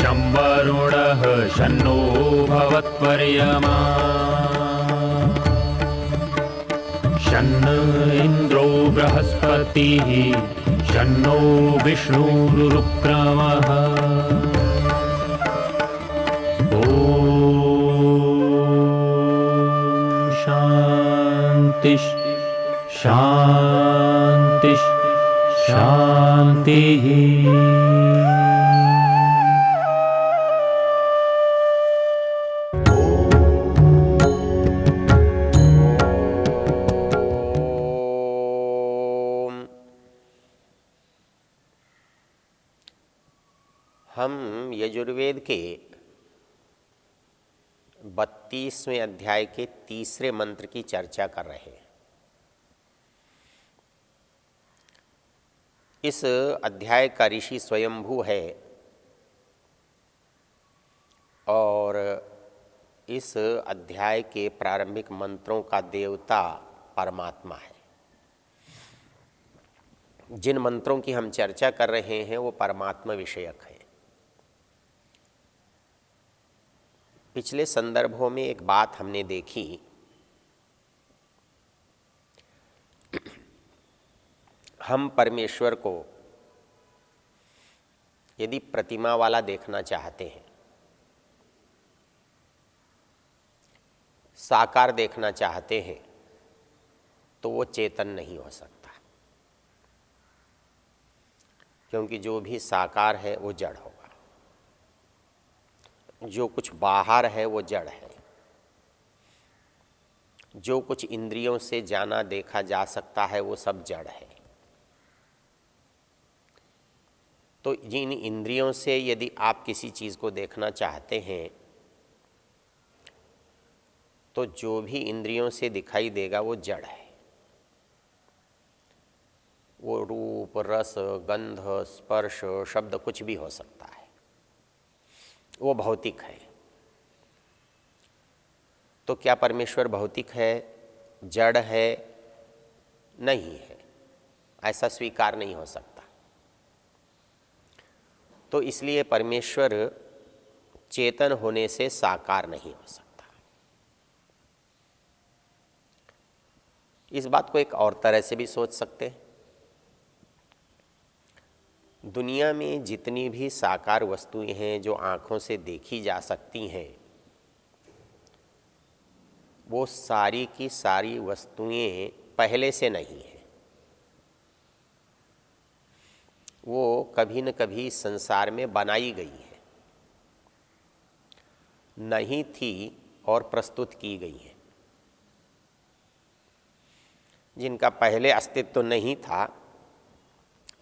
शं वरुणः शन्नो भवत्वर्यमा शन्न इन्द्रो बृहस्पतिः शन्नो विष्णुरुक्रमः ॐ शान्ति शान्ति शान्तिः। हम यजुर्वेद के 32वें अध्याय के तीसरे मंत्र की चर्चा कर रहे हैं। इस अध्याय का ऋषि स्वयंभू है और इस अध्याय के प्रारंभिक मंत्रों का देवता परमात्मा है। जिन मंत्रों की हम चर्चा कर रहे हैं वो परमात्मा विषयक है। पिछले संदर्भों में एक बात हमने देखी, हम परमेश्वर को यदि प्रतिमा वाला देखना चाहते हैं, साकार देखना चाहते हैं, तो वो चेतन नहीं हो सकता, क्योंकि जो भी साकार है वो जड़ होगा। जो कुछ बाहर है वो जड़ है। जो कुछ इंद्रियों से जाना देखा जा सकता है वो सब जड़ है। तो जिन इंद्रियों से यदि आप किसी चीज़ को देखना चाहते हैं तो जो भी इंद्रियों से दिखाई देगा वो जड़ है। वो रूप, रस, गंध, स्पर्श, शब्द कुछ भी हो सकता है, वो भौतिक है। तो क्या परमेश्वर भौतिक है, जड़ है? नहीं है, ऐसा स्वीकार नहीं हो सकता। तो इसलिए परमेश्वर चेतन होने से साकार नहीं हो सकता। इस बात को एक और तरह से भी सोच सकते हैं। दुनिया में जितनी भी साकार वस्तुएं हैं जो आँखों से देखी जा सकती हैं, वो सारी की सारी वस्तुएं पहले से नहीं हैं। वो कभी न कभी संसार में बनाई गई है, नहीं थी और प्रस्तुत की गई है। जिनका पहले अस्तित्व नहीं था,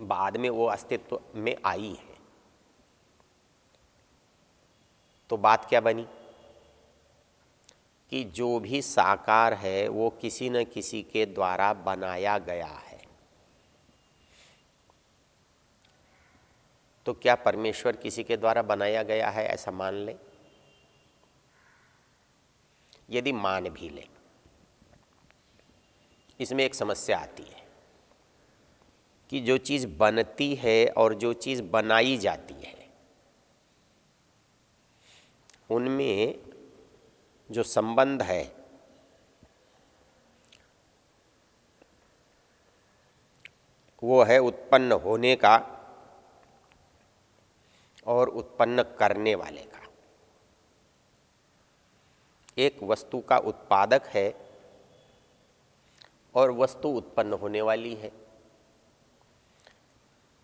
बाद में वो अस्तित्व में आई है। तो बात क्या बनी कि जो भी साकार है वो किसी न किसी के द्वारा बनाया गया है। तो क्या परमेश्वर किसी के द्वारा बनाया गया है, ऐसा मान लें? यदि मान भी लें, इसमें एक समस्या आती है कि जो चीज़ बनती है और जो चीज़ बनाई जाती है, उनमें जो संबंध है वो है उत्पन्न होने का और उत्पन्न करने वाले का। एक वस्तु का उत्पादक है और वस्तु उत्पन्न होने वाली है।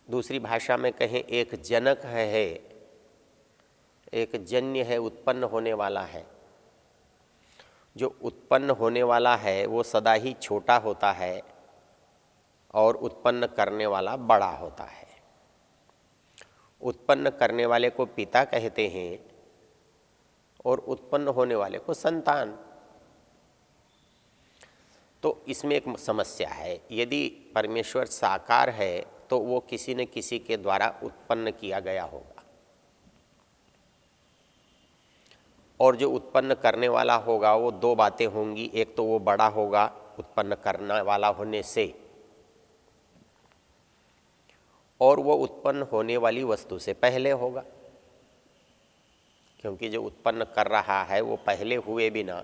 दूसरी भाषा में कहें, एक जनक है, एक जन्य है, उत्पन्न होने वाला है। जो उत्पन्न होने वाला है वो सदा ही छोटा होता है और उत्पन्न करने वाला बड़ा होता है। उत्पन्न करने वाले को पिता कहते हैं और उत्पन्न होने वाले को संतान। तो इसमें एक समस्या है। यदि परमेश्वर साकार है तो वो किसी न किसी के द्वारा उत्पन्न किया गया होगा, और जो उत्पन्न करने वाला होगा वो दो बातें होंगी। एक तो वो बड़ा होगा उत्पन्न करने वाला होने से, और वो उत्पन्न होने वाली वस्तु से पहले होगा। क्योंकि जो उत्पन्न कर रहा है वो पहले हुए बिना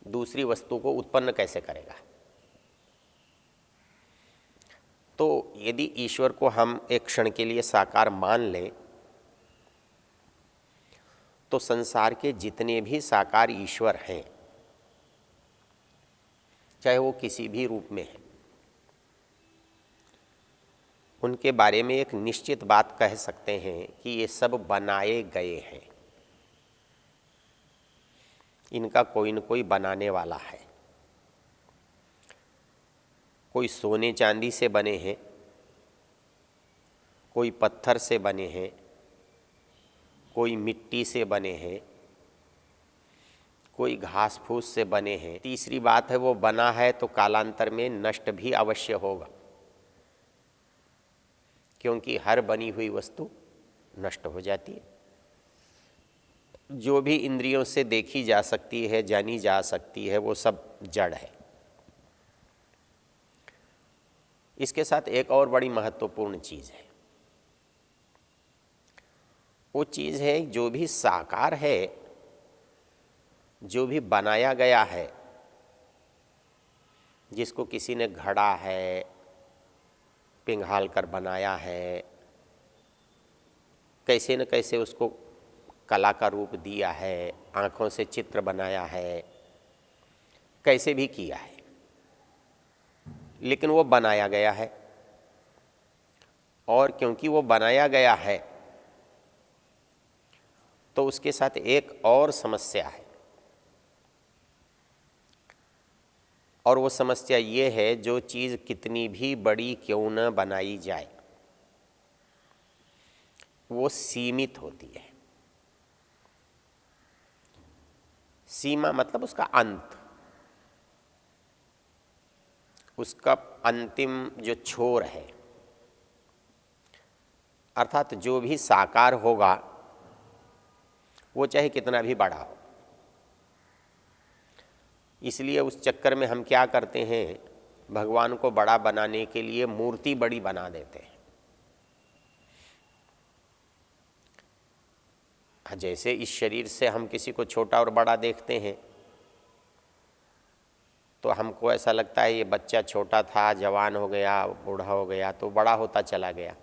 दूसरी वस्तु को उत्पन्न कैसे करेगा। तो यदि ईश्वर को हम एक क्षण के लिए साकार मान लें तो संसार के जितने भी साकार ईश्वर हैं, चाहे वो किसी भी रूप में है, उनके बारे में एक निश्चित बात कह सकते हैं कि ये सब बनाए गए हैं। इनका कोई न कोई बनाने वाला है। कोई सोने चांदी से बने हैं, कोई पत्थर से बने हैं, कोई मिट्टी से बने हैं, कोई घास फूस से बने हैं। तीसरी बात है वो बना है तो कालांतर में नष्ट भी अवश्य होगा, क्योंकि हर बनी हुई वस्तु नष्ट हो जाती है। जो भी इंद्रियों से देखी जा सकती है, जानी जा सकती है, वो सब जड़ है। इसके साथ एक और बड़ी महत्वपूर्ण चीज़ है। वो चीज़ है जो भी साकार है, जो भी बनाया गया है, जिसको किसी ने घड़ा है, पिघाल कर बनाया है, कैसे न कैसे उसको कला का रूप दिया है, आँखों से चित्र बनाया है, कैसे भी किया है, लेकिन वो बनाया गया है। और क्योंकि वो बनाया गया है तो उसके साथ एक और समस्या है, और वो समस्या ये है, जो चीज़ कितनी भी बड़ी क्यों न बनाई जाए वो सीमित होती है। सीमा मतलब उसका अंत, उसका अंतिम जो छोर है। अर्थात जो भी साकार होगा वो चाहे कितना भी बड़ा हो। इसलिए उस चक्कर में हम क्या करते हैं, भगवान को बड़ा बनाने के लिए मूर्ति बड़ी बना देते हैं। जैसे इस शरीर से हम किसी को छोटा और बड़ा देखते हैं तो हमको ऐसा लगता है ये बच्चा छोटा था, जवान हो गया, बूढ़ा हो गया तो बड़ा होता चला गया।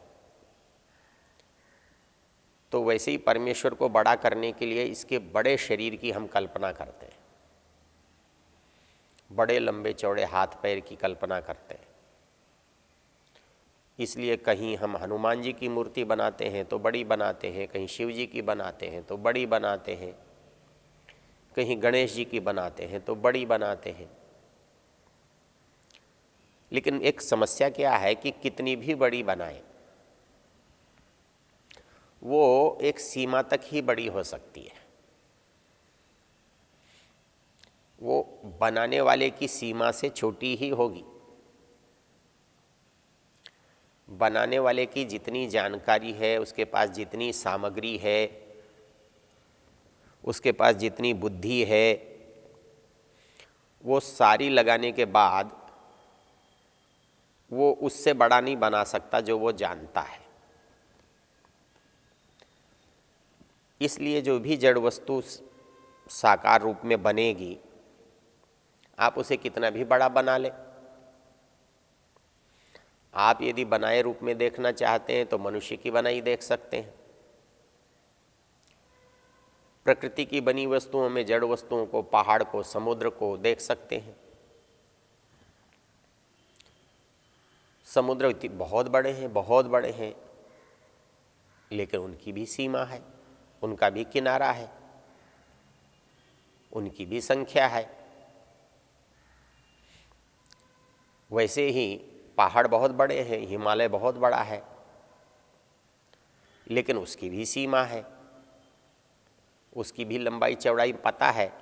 तो वैसे ही परमेश्वर को बड़ा करने के लिए इसके बड़े शरीर की हम कल्पना करते हैं, बड़े लंबे चौड़े हाथ पैर की कल्पना करते हैं। इसलिए कहीं हम हनुमान जी की मूर्ति बनाते हैं तो बड़ी बनाते हैं, कहीं शिव जी की बनाते हैं तो बड़ी बनाते हैं, कहीं गणेश जी की बनाते हैं तो बड़ी बनाते हैं। लेकिन एक समस्या क्या है कि कितनी भी बड़ी बनाएं वो एक सीमा तक ही बड़ी हो सकती है। वो बनाने वाले की सीमा से छोटी ही होगी। बनाने वाले की जितनी जानकारी है, उसके पास जितनी सामग्री है, उसके पास जितनी बुद्धि है, वो सारी लगाने के बाद वो उससे बड़ा नहीं बना सकता जो वो जानता है। इसलिए जो भी जड़ वस्तु साकार रूप में बनेगी, आप उसे कितना भी बड़ा बना लें। आप यदि बनाए रूप में देखना चाहते हैं तो मनुष्य की बनाई देख सकते हैं। प्रकृति की बनी वस्तुओं में जड़ वस्तुओं को, पहाड़ को, समुद्र को देख सकते हैं। समुद्र बहुत बड़े हैं, बहुत बड़े हैं, लेकिन उनकी भी सीमा है, उनका भी किनारा है, उनकी भी संख्या है। वैसे ही पहाड़ बहुत बड़े हैं, हिमालय बहुत बड़ा है, लेकिन उसकी भी सीमा है, उसकी भी लंबाई चौड़ाई पता है।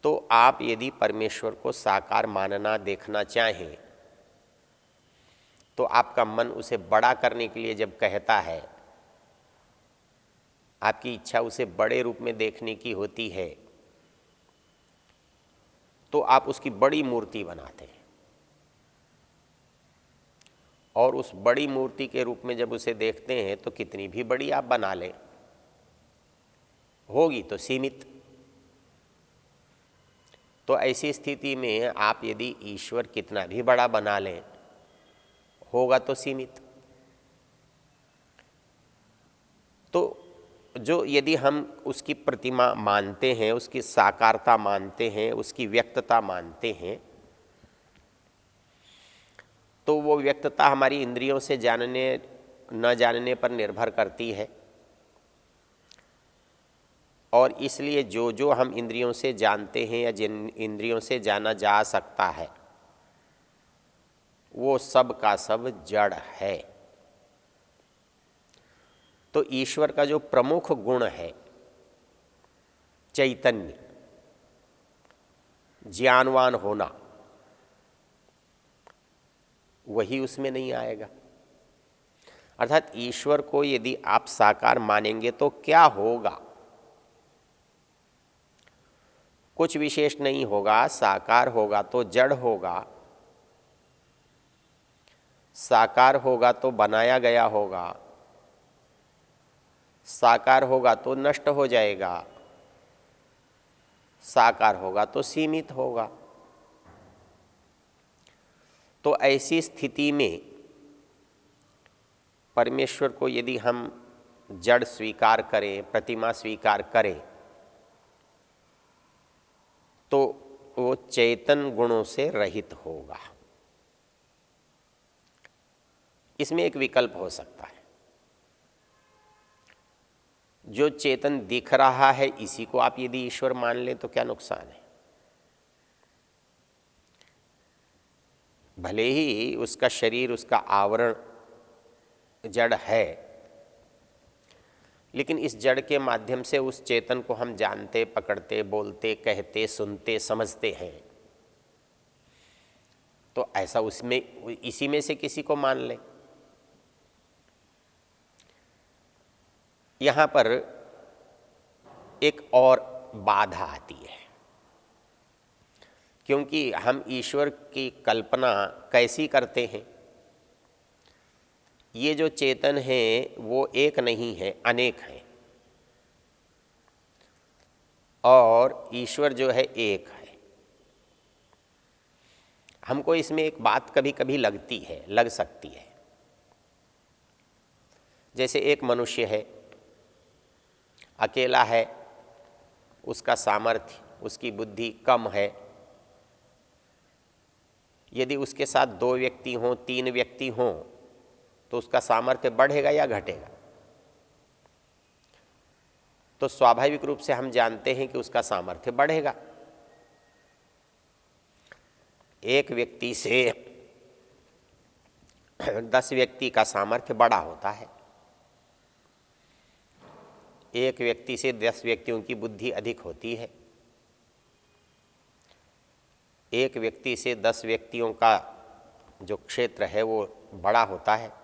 तो आप यदि परमेश्वर को साकार मानना देखना चाहें तो आपका मन उसे बड़ा करने के लिए जब कहता है, आपकी इच्छा उसे बड़े रूप में देखने की होती है, तो आप उसकी बड़ी मूर्ति बनाते हैं। और उस बड़ी मूर्ति के रूप में जब उसे देखते हैं तो कितनी भी बड़ी आप बना लें, होगी तो सीमित। तो ऐसी स्थिति में आप यदि ईश्वर कितना भी बड़ा बना लें, होगा तो सीमित। तो जो यदि हम उसकी प्रतिमा मानते हैं, उसकी साकारता मानते हैं, उसकी व्यक्तता मानते हैं, तो वो व्यक्तता हमारी इंद्रियों से जानने न जानने पर निर्भर करती है। और इसलिए जो जो हम इंद्रियों से जानते हैं या जिन इंद्रियों से जाना जा सकता है, वो सब का सब जड़ है। तो ईश्वर का जो प्रमुख गुण है चैतन्य, ज्ञानवान होना, वही उसमें नहीं आएगा। अर्थात ईश्वर को यदि आप साकार मानेंगे तो क्या होगा? कुछ विशेष नहीं होगा। साकार होगा तो जड़ होगा, साकार होगा तो बनाया गया होगा, साकार होगा तो नष्ट हो जाएगा, साकार होगा तो सीमित होगा। तो ऐसी स्थिति में परमेश्वर को यदि हम जड़ स्वीकार करें, प्रतिमा स्वीकार करें, तो वो चेतन गुणों से रहित होगा। इसमें एक विकल्प हो सकता है। जो चेतन दिख रहा है इसी को आप यदि ईश्वर मान लें तो क्या नुकसान है? भले ही उसका शरीर, उसका आवरण जड़ है, लेकिन इस जड़ के माध्यम से उस चेतन को हम जानते, पकड़ते, बोलते, कहते, सुनते, समझते हैं। तो ऐसा उसमें, इसी में से किसी को मान लें। यहाँ पर एक और बाधा आती है, क्योंकि हम ईश्वर की कल्पना कैसी करते हैं? ये जो चेतन है वो एक नहीं है, अनेक है, और ईश्वर जो है एक है। हमको इसमें एक बात कभी कभी लगती है, लग सकती है। जैसे एक मनुष्य है, अकेला है, उसका सामर्थ्य, उसकी बुद्धि कम है। यदि उसके साथ 2 व्यक्ति हों, 3 व्यक्ति हों, तो उसका सामर्थ्य बढ़ेगा या घटेगा? तो स्वाभाविक रूप से हम जानते हैं कि उसका सामर्थ्य बढ़ेगा। एक व्यक्ति से 10 व्यक्ति का सामर्थ्य बड़ा होता है। एक व्यक्ति से 10 व्यक्तियों की बुद्धि अधिक होती है। एक व्यक्ति से 10 व्यक्तियों का जो क्षेत्र है वो बड़ा होता है।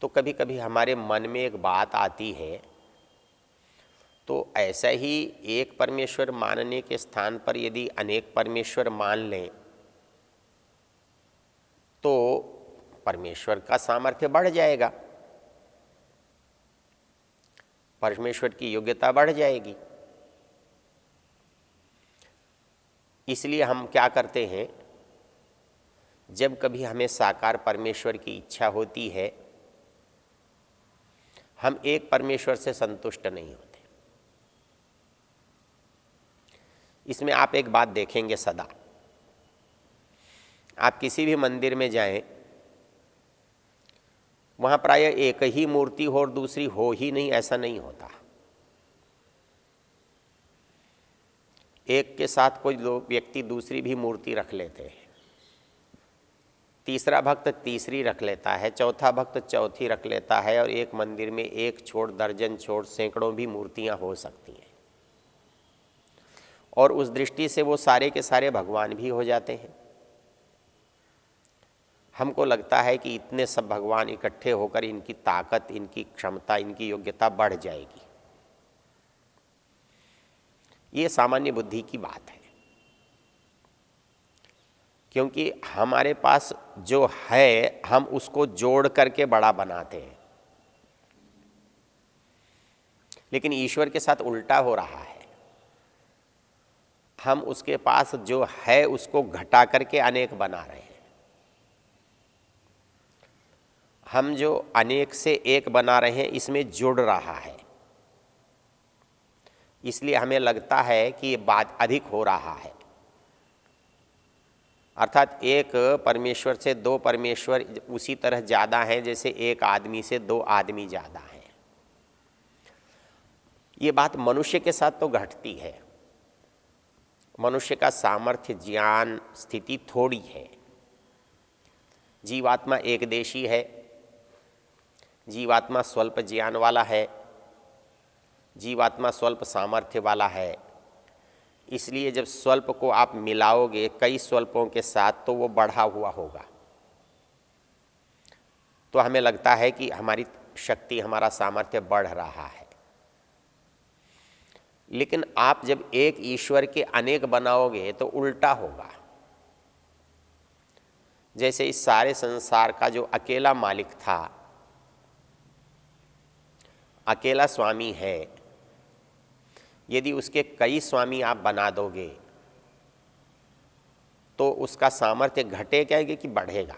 तो कभी कभी हमारे मन में एक बात आती है, तो ऐसा ही एक परमेश्वर मानने के स्थान पर यदि अनेक परमेश्वर मान लें तो परमेश्वर का सामर्थ्य बढ़ जाएगा, परमेश्वर की योग्यता बढ़ जाएगी। इसलिए हम क्या करते हैं, जब कभी हमें साकार परमेश्वर की इच्छा होती है, हम एक परमेश्वर से संतुष्ट नहीं होते। इसमें आप एक बात देखेंगे सदा, आप किसी भी मंदिर में जाएं, वहाँ प्रायः एक ही मूर्ति हो और दूसरी हो ही नहीं, ऐसा नहीं होता। एक के साथ कोई व्यक्ति दूसरी भी मूर्ति रख लेते हैं, तीसरा भक्त तीसरी रख लेता है, चौथा भक्त चौथी रख लेता है, और एक मंदिर में एक छोड़, दर्जन छोड़, सैकड़ों भी मूर्तियां हो सकती हैं। और उस दृष्टि से वो सारे के सारे भगवान भी हो जाते हैं। हमको लगता है कि इतने सब भगवान इकट्ठे होकर इनकी ताकत, इनकी क्षमता, इनकी योग्यता बढ़ जाएगी। ये सामान्य बुद्धि की बात है, क्योंकि हमारे पास जो है हम उसको जोड़ करके बड़ा बनाते हैं। लेकिन ईश्वर के साथ उल्टा हो रहा है। हम उसके पास जो है उसको घटा करके अनेक बना रहे हैं। हम जो अनेक से एक बना रहे हैं इसमें जुड़ रहा है, इसलिए हमें लगता है कि ये बात अधिक हो रहा है। अर्थात एक परमेश्वर से दो परमेश्वर उसी तरह ज़्यादा हैं जैसे एक आदमी से दो आदमी ज़्यादा हैं। ये बात मनुष्य के साथ तो घटती है। मनुष्य का सामर्थ्य, ज्ञान, स्थिति थोड़ी है। जीवात्मा एकदेशी है, जीवात्मा स्वल्प ज्ञान वाला है, जीवात्मा स्वल्प सामर्थ्य वाला है। इसलिए जब स्वल्प को आप मिलाओगे कई स्वल्पों के साथ तो वो बढ़ा हुआ होगा। तो हमें लगता है कि हमारी शक्ति, हमारा सामर्थ्य बढ़ रहा है। लेकिन आप जब एक ईश्वर के अनेक बनाओगे तो उल्टा होगा। जैसे इस सारे संसार का जो अकेला मालिक था, अकेला स्वामी है, यदि उसके कई स्वामी आप बना दोगे तो उसका सामर्थ्य घटेगा कि बढ़ेगा।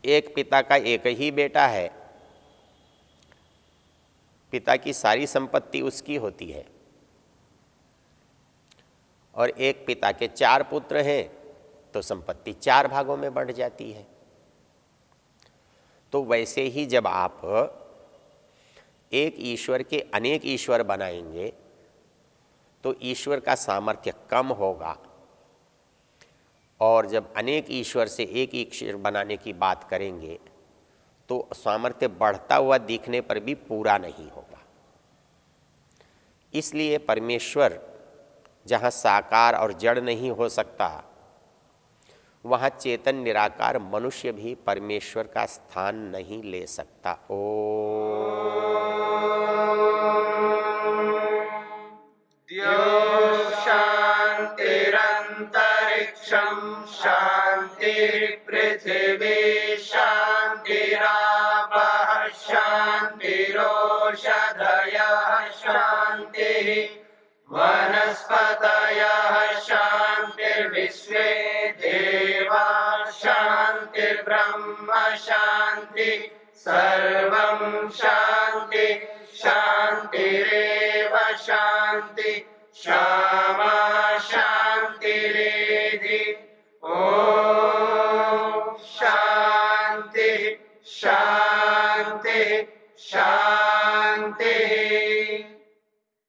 एक पिता का एक ही बेटा है, पिता की सारी संपत्ति उसकी होती है, और एक पिता के 4 पुत्र हैं तो संपत्ति 4 भागों में बढ़ जाती है। तो वैसे ही जब आप एक ईश्वर के अनेक ईश्वर बनाएंगे तो ईश्वर का सामर्थ्य कम होगा, और जब अनेक ईश्वर से एक ईश्वर बनाने की बात करेंगे तो सामर्थ्य बढ़ता हुआ दिखने पर भी पूरा नहीं होगा। इसलिए परमेश्वर जहाँ साकार और जड़ नहीं हो सकता, वहाँ चेतन निराकार मनुष्य भी परमेश्वर का स्थान नहीं ले सकता। द्यौः शान्तिरन्तरिक्षं शान्तिः पृथिवी शान्तिरापः शान्तिरोषधयः शान्तिः वनस्पतयः शान्तिर्विश्वे देवाः शान्तिर्ब्रह्म शान्तिः सर्वं शान्ति शान्तिरेव शान्ति क्षमा शान्तिरेधि। ॐ शान्तिः शान्तिः शान्तिः।